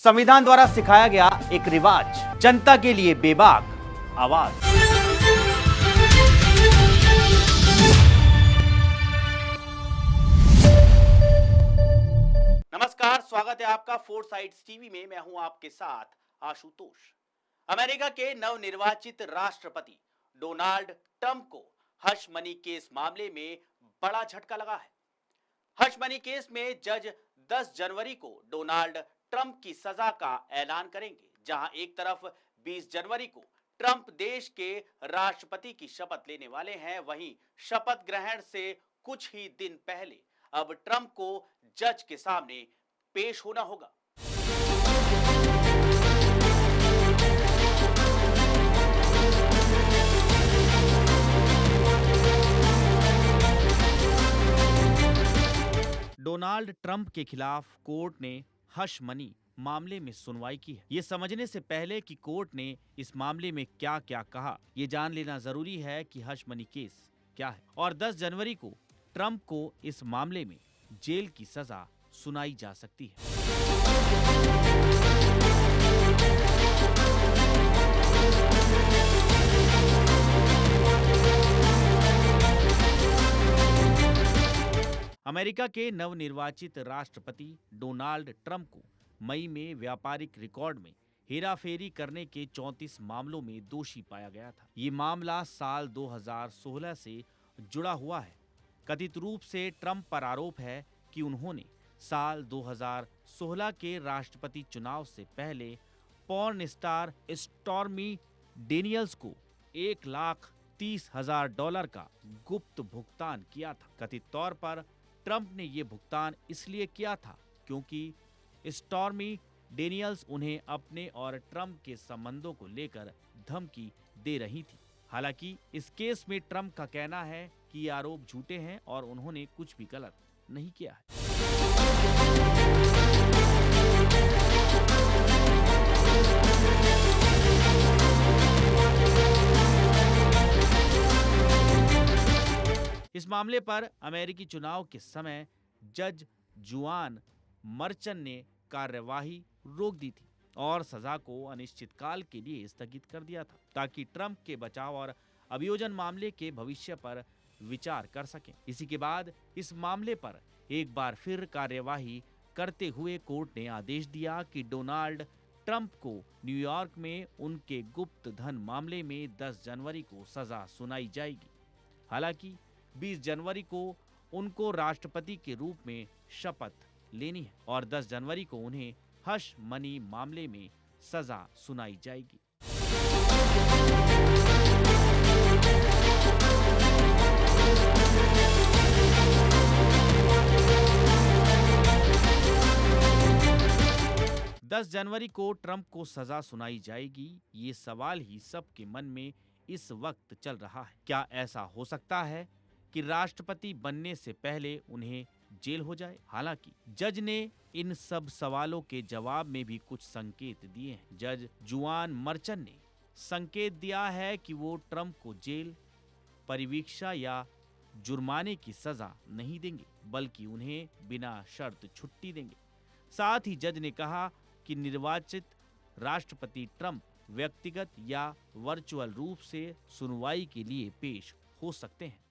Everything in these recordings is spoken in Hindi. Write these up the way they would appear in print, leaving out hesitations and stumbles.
संविधान द्वारा सिखाया गया एक रिवाज, जनता के लिए बेबाक आवाज। नमस्कार, स्वागत है आपका फोर साइड्स टीवी में। मैं हूं आपके साथ आशुतोष। अमेरिका के नवनिर्वाचित राष्ट्रपति डोनाल्ड ट्रंप को हश मनी केस मामले में बड़ा झटका लगा है। हश मनी केस में जज 10 जनवरी को डोनाल्ड ट्रंप की सजा का ऐलान करेंगे। जहां एक तरफ 20 जनवरी को ट्रंप देश के राष्ट्रपति की शपथ लेने वाले हैं, वहीं शपथ ग्रहण से कुछ ही दिन पहले अब ट्रंप को जज के सामने पेश होना होगा। डोनाल्ड ट्रंप के खिलाफ कोर्ट ने हश मनी मामले में सुनवाई की है। ये समझने से पहले कि कोर्ट ने इस मामले में क्या क्या कहा, ये जान लेना जरूरी है कि हश मनी केस क्या है और 10 जनवरी को ट्रंप को इस मामले में जेल की सजा सुनाई जा सकती है। अमेरिका के नवनिर्वाचित राष्ट्रपति डोनाल्ड ट्रंप को मई में व्यापारिक रिकॉर्ड में हेराफेरी करने के 34 मामलों में दोषी पाया गया था। ये मामला साल 2016 से जुड़ा हुआ है। कथित रूप से ट्रंप पर आरोप है कि उन्होंने साल 2016 के राष्ट्रपति चुनाव से पहले पॉर्न स्टार स्टॉर्मी डेनियल्स को $1,30,000 का गुप्त भुगतान किया था। कथित तौर पर ट्रंप ने ये भुगतान इसलिए किया था क्योंकि स्टॉर्मी डेनियल्स उन्हें अपने और ट्रंप के संबंधों को लेकर धमकी दे रही थी। हालांकि इस केस में ट्रंप का कहना है कि ये आरोप झूठे हैं और उन्होंने कुछ भी गलत नहीं किया है। इस मामले पर अमेरिकी चुनाव के समय जज जुआन मर्चन ने कार्यवाही रोक दी थी और सजा को अनिश्चितकाल के लिए स्थगित कर दिया था ताकि ट्रंप के बचाव और अभियोजन मामले के भविष्य पर विचार कर सकें। इसी के बाद इस मामले पर एक बार फिर कार्यवाही करते हुए कोर्ट ने आदेश दिया कि डोनाल्ड ट्रंप को न्यूयॉर्क में उनके गुप्त धन मामले में 10 जनवरी को सजा सुनाई जाएगी। हालांकि 20 जनवरी को उनको राष्ट्रपति के रूप में शपथ लेनी है और 10 जनवरी को उन्हें हश मनी मामले में सजा सुनाई जाएगी। दस जनवरी को ट्रंप को सजा सुनाई जाएगी। ये सवाल ही सबके मन में इस वक्त चल रहा है। क्या ऐसा हो सकता है कि राष्ट्रपति बनने से पहले उन्हें जेल हो जाए? हालांकि जज ने इन सब सवालों के जवाब में भी कुछ संकेत दिए हैं। जज जुआन मर्चन ने संकेत दिया है कि वो ट्रंप को जेल, परिवीक्षा या जुर्माने की सजा नहीं देंगे, बल्कि उन्हें बिना शर्त छुट्टी देंगे। साथ ही जज ने कहा कि निर्वाचित राष्ट्रपति ट्रंप व्यक्तिगत या वर्चुअल रूप से सुनवाई के लिए पेश हो सकते हैं।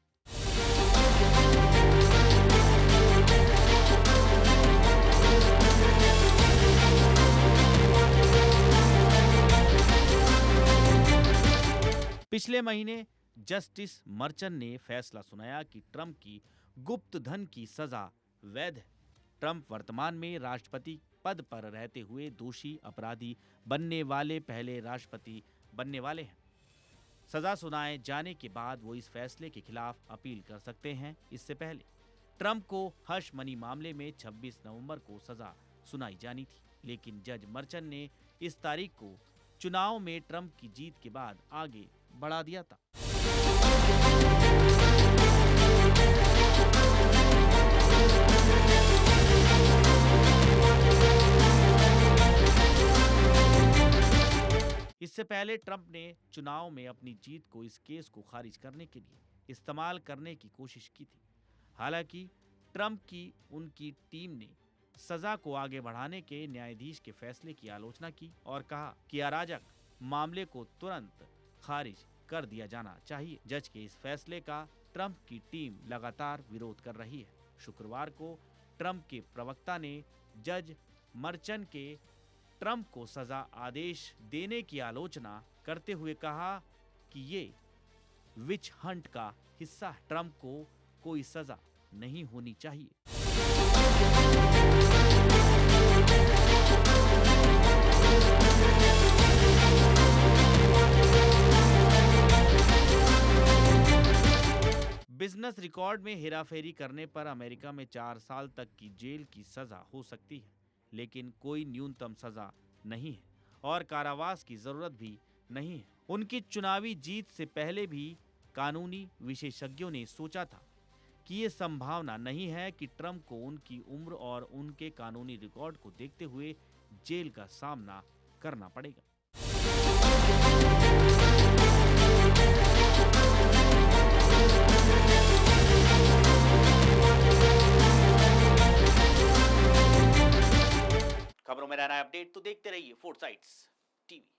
पिछले महीने जस्टिस मर्चन ने फैसला सुनाया कि ट्रंप की गुप्त धन की सजा वैध है। ट्रंप वर्तमान में राष्ट्रपति पद पर रहते हुए दोषी अपराधी बनने वाले पहले राष्ट्रपति बनने वाले हैं। सजा सुनाए जाने के बाद वो इस फैसले के खिलाफ अपील कर सकते हैं। इससे पहले ट्रंप को हश मनी मामले में 26 नवंबर को सजा सुनाई जानी थी, लेकिन जज मर्चन ने इस तारीख को चुनाव में ट्रंप की जीत के बाद आगे बढ़ा दिया था। इससे पहले ट्रंप ने चुनाव में अपनी जीत को इस केस को खारिज करने के लिए इस्तेमाल करने की कोशिश की थी। हालांकि ट्रंप की उनकी टीम ने सजा को आगे बढ़ाने के न्यायाधीश के फैसले की आलोचना की और कहा कि अराजक मामले को तुरंत खारिज कर दिया जाना चाहिए। जज के इस फैसले का ट्रंप की टीम लगातार विरोध कर रही है। शुक्रवार को ट्रंप के प्रवक्ता ने जज मर्चन के ट्रंप को सजा आदेश देने की आलोचना करते हुए कहा कि ये विच हंट का हिस्सा है। ट्रंप को कोई सजा नहीं होनी चाहिए। बिजनेस रिकॉर्ड में हेराफेरी करने पर अमेरिका में 4 साल तक की जेल की सजा हो सकती है, लेकिन कोई न्यूनतम सजा नहीं है और कारावास की जरूरत भी नहीं है। उनकी चुनावी जीत से पहले भी कानूनी विशेषज्ञों ने सोचा था कि ये संभावना नहीं है कि ट्रंप को उनकी उम्र और उनके कानूनी रिकॉर्ड को देखते हुए जेल का सामना करना पड़ेगा। खबरों में रहना अपडेट तो देखते रहिए फोर्साइट्स टीवी।